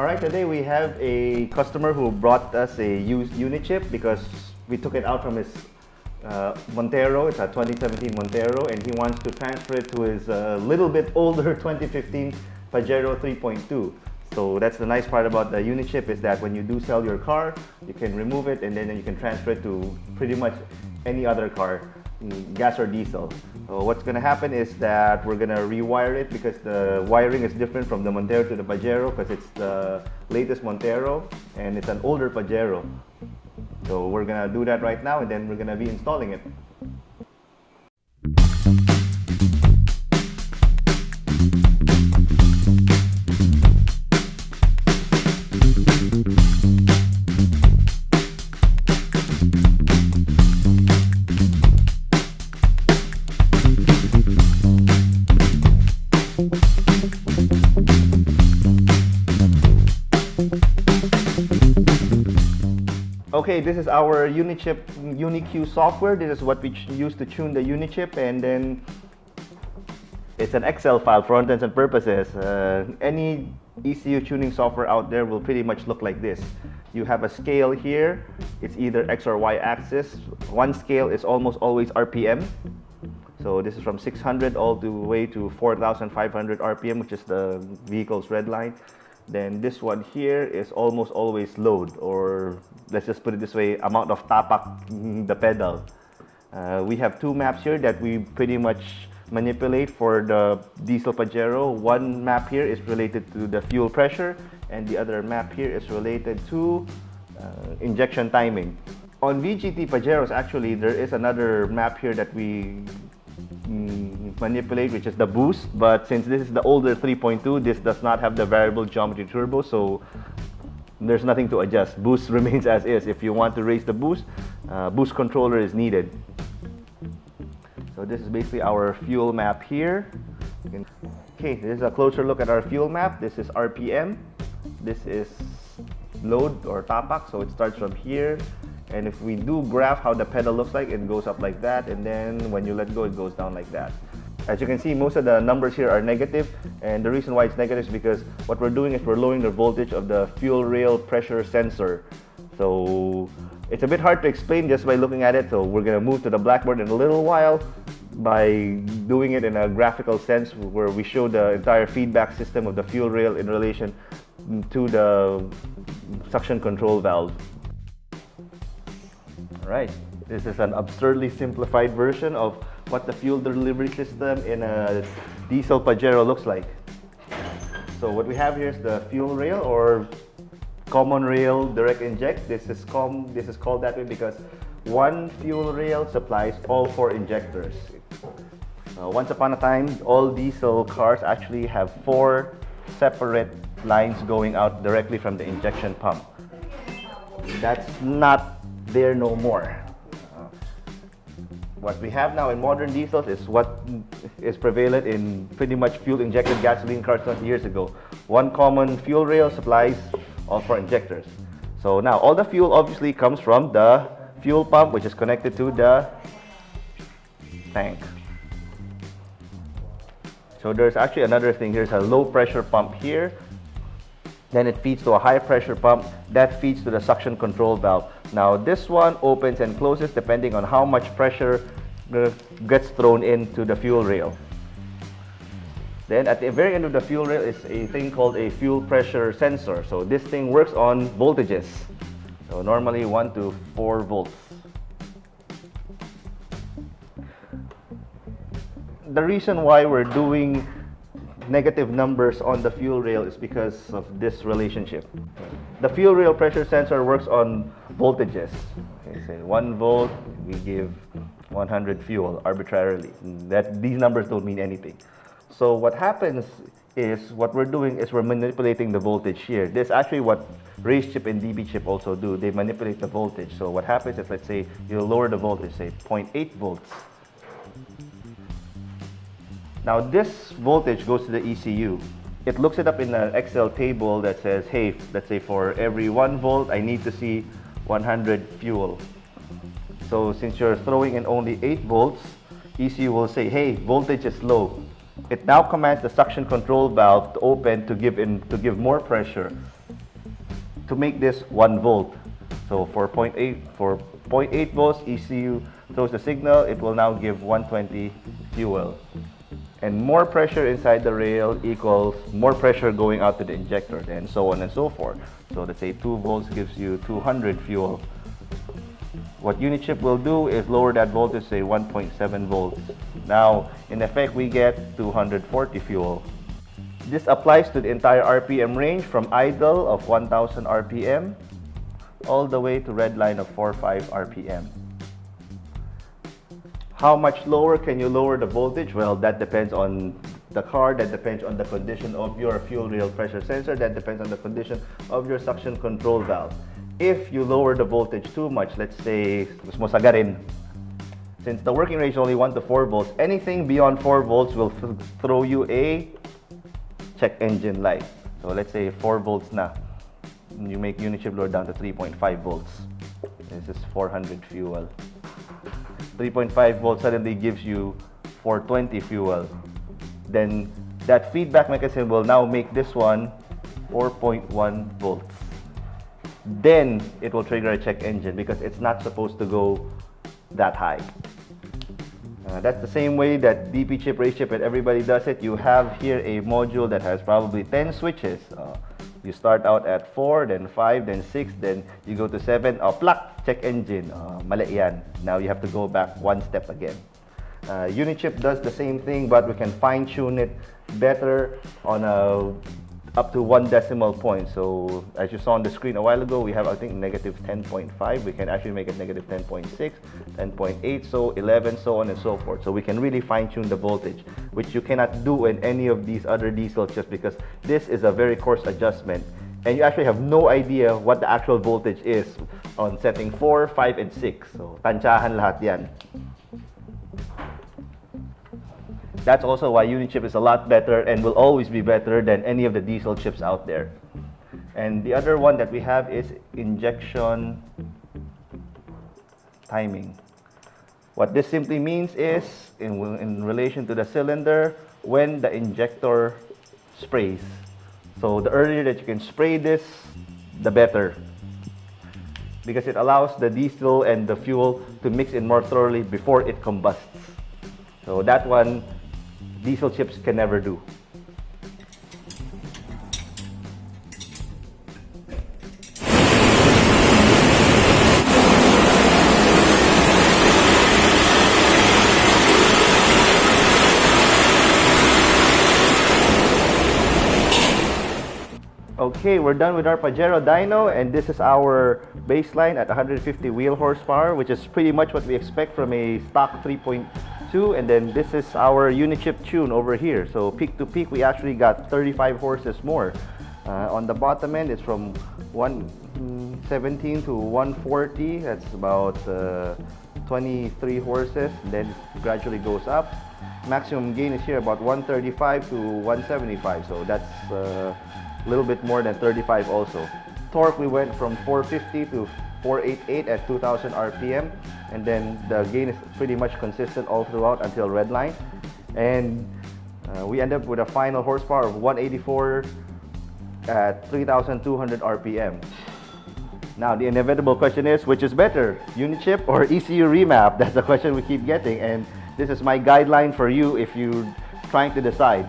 Alright, today we have a customer who brought us a used Unichip because we took it out from his Montero. It's a 2017 Montero, and he wants to transfer it to his little bit older 2015 Pajero 3.2. So that's the nice part about the Unichip, is that when you do sell your car, you can remove it and then you can transfer it to pretty much any other car, gas or diesel. So what's going to happen is that we're going to rewire it, because the wiring is different from the Montero to the Pajero, because it's the latest Montero and it's an older Pajero. So we're going to do that right now, and then we're going to be installing it. Okay, this is our Unichip Uniq software. This is what we use to tune the Unichip, and then it's an Excel file for all intents and purposes. Any ECU tuning software out there will pretty much look like this. You have a scale here. It's either X or Y axis. One scale is almost always RPM. So this is from 600 all the way to 4,500 RPM, which is the vehicle's red line. Then this one here is almost always load, or let's just put it this way, amount of tapak the pedal. We have two maps here that we pretty much manipulate for the diesel Pajero. One map here is related to the fuel pressure, and the other map here is related to injection timing. On VGT Pajeros, actually, there is another map here that we manipulate, which is the boost, but since this is the older 3.2, this does not have the variable geometry turbo, so there's nothing to adjust. Boost remains as is. If you want to raise the boost, boost controller is needed. So this is basically our fuel map here. Okay, this is a closer look at our fuel map. This is RPM, this is load or tapak, so it starts from here. And if we do graph how the pedal looks like, it goes up like that, and then when you let go, it goes down like that. As you can see, most of the numbers here are negative, and the reason why it's negative is because what we're doing is we're lowering the voltage of the fuel rail pressure sensor. So it's a bit hard to explain just by looking at it, so we're going to move to the blackboard in a little while by doing it in a graphical sense, where we show the entire feedback system of the fuel rail in relation to the suction control valve. Right, this is an absurdly simplified version of what the fuel delivery system in a diesel Pajero looks like. So what we have here is the fuel rail, or common rail direct inject. This is called that way because one fuel rail supplies all four injectors. Once upon a time, all diesel cars actually have four separate lines going out directly from the injection pump. That's not there no more. What we have now in modern diesels is what is prevalent in pretty much fuel injected gasoline cars 20 years ago. One common fuel rail supplies all four injectors. So now all the fuel obviously comes from the fuel pump, which is connected to the tank. So there's actually another thing. Here's a low pressure pump here. Then it feeds to a high pressure pump that feeds to the suction control valve. Now this one opens and closes depending on how much pressure gets thrown into the fuel rail. Then at the very end of the fuel rail is a thing called a fuel pressure sensor. So this thing works on voltages. So normally 1 to 4 volts. The reason why we're doing negative numbers on the fuel rail is because of this relationship. The fuel rail pressure sensor works on voltages. Okay, say 1 volt, we give 100 fuel arbitrarily. These numbers don't mean anything. So what happens is, what we're doing is we're manipulating the voltage here. This is actually what race chip and DB chip also do. They manipulate the voltage. So what happens is, let's say you lower the voltage, say 0.8 volts. Now this voltage goes to the ECU. It looks it up in an Excel table that says, hey, let's say for every 1 volt, I need to see 100 fuel. So since you're throwing in only 8 volts, ECU will say, hey, voltage is low. It now commands the suction control valve to open to give more pressure. to make this 1 volt. So for 0.8 volts, ECU throws the signal, it will now give 120 fuel. And more pressure inside the rail equals more pressure going out to the injector, and so on and so forth. So let's say 2 volts gives you 200 fuel. What Unichip will do is lower that voltage, say 1.7 volts. Now, in effect, we get 240 fuel. This applies to the entire RPM range from idle of 1000 RPM all the way to red line of 45 RPM. How much lower can you lower the voltage? Well, that depends on the car, that depends on the condition of your fuel rail pressure sensor, that depends on the condition of your suction control valve. If you lower the voltage too much, let's say, since the working range is only 1 to 4 volts, anything beyond 4 volts will throw you a check engine light. So let's say 4 volts na. You make Unichip lower down to 3.5 volts. This is 400 fuel. 3.5 volts suddenly gives you 420 fuel. Then that feedback mechanism will now make this one 4.1 volts. Then it will trigger a check engine because it's not supposed to go that high. That's the same way that DP chip, race chip, and everybody does it. You have here a module that has probably 10 switches. You start out at 4, then 5, then 6, then you go to 7. Plak! Check engine. Mali yan. Now you have to go back one step again. Unichip does the same thing, but we can fine-tune it better on up to 1 decimal point. So as you saw on the screen a while ago, we have, I think, negative 10.5. We can actually make it negative 10.6, 10.8, so 11, so on and so forth. So we can really fine-tune the voltage, which you cannot do in any of these other diesel chips because this is a very coarse adjustment. And you actually have no idea what the actual voltage is on setting 4, 5, and 6. So tansyahan lahat yan. That's also why Unichip is a lot better and will always be better than any of the diesel chips out there. And the other one that we have is injection timing. What this simply means is, in relation to the cylinder, when the injector sprays. So the earlier that you can spray this, the better. Because it allows the diesel and the fuel to mix in more thoroughly before it combusts. So that one, diesel chips can never do. Okay, we're done with our Pajero dyno, and this is our baseline at 150 wheel horsepower, which is pretty much what we expect from a stock 3.2, and then this is our Unichip tune over here. So peak to peak, we actually got 35 horses more. On the bottom end, it's from 117 to 140. That's about 23 horses. Then it gradually goes up. Maximum gain is here about 135 to 175. So that's a little bit more than 35 also. Torque, we went from 450 to 488 at 2000 RPM, and then the gain is pretty much consistent all throughout until red line. And we end up with a final horsepower of 184 at 3200 RPM. Now the inevitable question is, which is better, Unichip or ECU remap? That's the question we keep getting, and this is my guideline for you if you're trying to decide.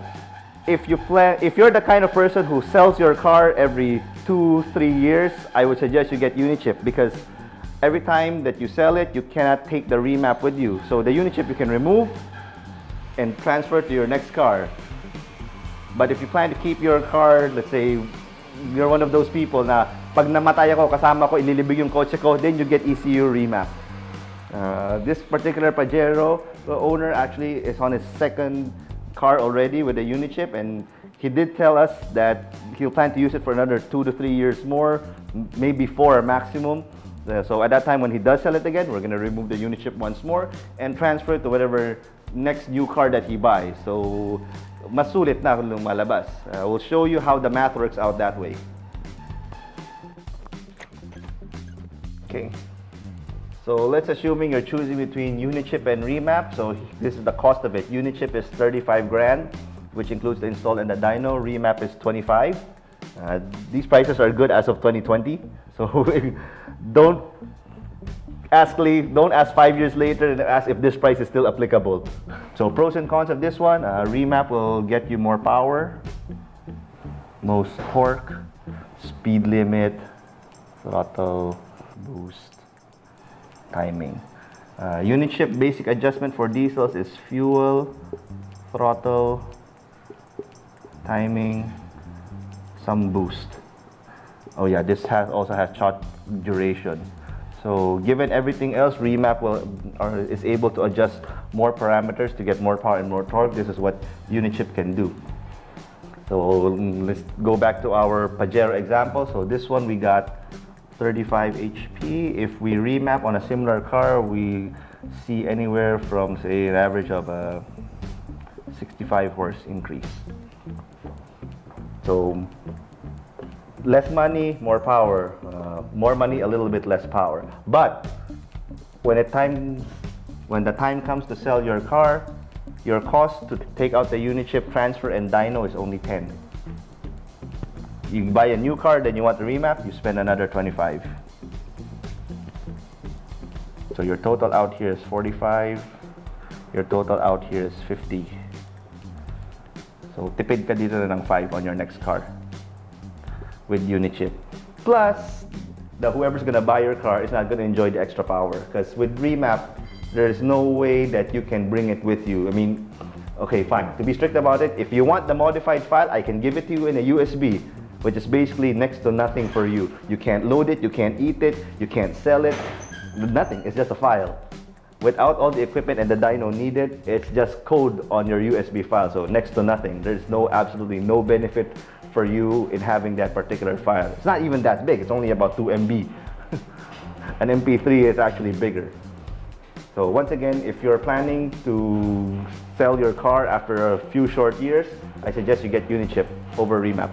If you're the kind of person who sells your car every 2-3 years, I would suggest you get Unichip, because every time that you sell it, you cannot take the remap with you. So the Unichip you can remove and transfer to your next car. But if you plan to keep your car, let's say you're one of those people na pag namatay ako, kasama ko, ililibig yung kotse ko, then you get ECU remap. This particular Pajero owner actually is on his second car already with a Unichip, and he did tell us that he'll plan to use it for another 2 to 3 years more, maybe 4 maximum. So at that time, when he does sell it again, we're going to remove the Unichip once more and transfer it to whatever next new car that he buys. So masulit na kung lumalabas. We'll show you how the math works out that way. Okay. So let's assuming you're choosing between Unichip and remap. So this is the cost of it. Unichip is 35 grand, which includes the install and the dyno. Remap is 25. These prices are good as of 2020, so don't don't ask 5 years later and ask if this price is still applicable. So pros and cons of this one: remap will get you more power, most torque, speed limit, throttle, boost, timing. Unichip basic adjustment for diesels is fuel, throttle, timing, some boost. Oh yeah, this also has shot duration. So given everything else, remap is able to adjust more parameters to get more power and more torque. This is what Unichip can do. So let's go back to our Pajero example. So this one we got 35 HP. If we remap on a similar car, we see anywhere from, say, an average of a 65 horse increase. So less money, more power. More money, a little bit less power. But when the time comes to sell your car, your cost to take out the Unichip, transfer, and dyno is only 10. You buy a new car, then you want to remap, you spend another 25. So your total out here is 45. Your total out here is 50. So tipid ka dito na ng 5 on your next car with Unichip. Plus, whoever's gonna buy your car is not gonna enjoy the extra power, because with remap, there's no way that you can bring it with you. I mean, okay, fine. To be strict about it, if you want the modified file, I can give it to you in a USB, which is basically next to nothing for you. You can't load it, you can't eat it, you can't sell it, nothing. It's just a file. Without all the equipment and the dyno needed, it's just code on your USB file, so next to nothing. There's absolutely no benefit for you in having that particular file. It's not even that big, it's only about 2 MB. An MP3 is actually bigger. So once again, if you're planning to sell your car after a few short years, I suggest you get Unichip over remap.